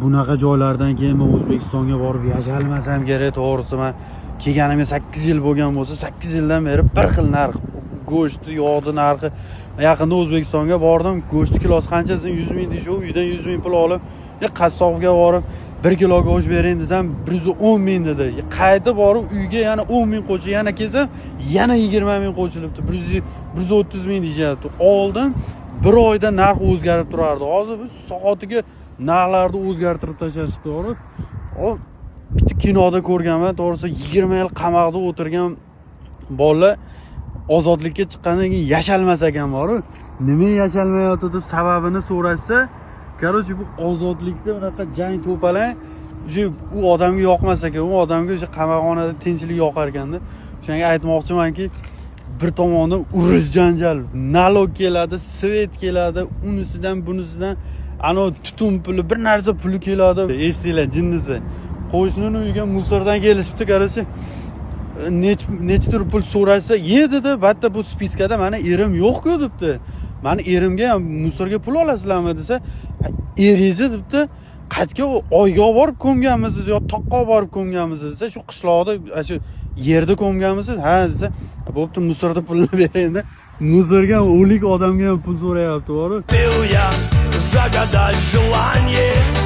bunaqa joylardan keyin men O'zbekistonga borib yashalmasam kerak, to'g'risi men kelganimga 8 yil bo'lgan bo'lsa, 8 yildan beri bir xil narx, go'sht, yog'ni narxi. Yaqinda O'zbekistonga bordim, go'sht kilosi qanchasi 100 ming deydi, uydan 100 ming pul olib, qassobga borib 1 kilo go'sht bering desam 110 ming dedi. Qayta borib uyga yana 10 ming qo'shib, yana kelsam yana 20 ming qo'shilibdi. 130 ming deyapti. Oldin bir oyda narx o'zgarib turardi. Hozir biz soatiga narxlarni o'zgartirib tashlashdi, to'g'ri? Bitta kinoda ko'rganman, to'g'risi 20 yil qamoqda o'tirgan bolalar ozodlikka chiqqandan keyin yashalmas ekan bor-ku. Nima yashalmayapti deb sababini so'rashsa, короче bu ozodlikda bunaqa jang to'palang, u odamga yoqmas ekan, u odamga o'sha qamoqxonada tinchlik yoqar ekanda. O'shanga aytmoqchimanki, bir tomondan urush janjal, nalog keladi, svet keladi, unisidan bunisidan ana tutun puli, bir narsa puli keladi. Esinglar, jinnisi. Qo'shnining uyiga musordan kelishibdi, короче. Nechta pul so'rashsa, dedi, "Batta bu spiskada meni erim yo'q-ku" debdi. "Meni erimga ham musorga pul olasizlarmi?" desa, "Eringizni" debdi, "Qaytga oyga borib ko'mganmisiz yo toqqa borib ko'mganmisiz?" desa, "Shu qishloqda, shu yerda ko'mganmisiz?" "Ha" desa, "Bo'pti, musorda pulni bering-da." Musorga o'lik odamga ham pul so'rayapti, bor-ku. Загадать желание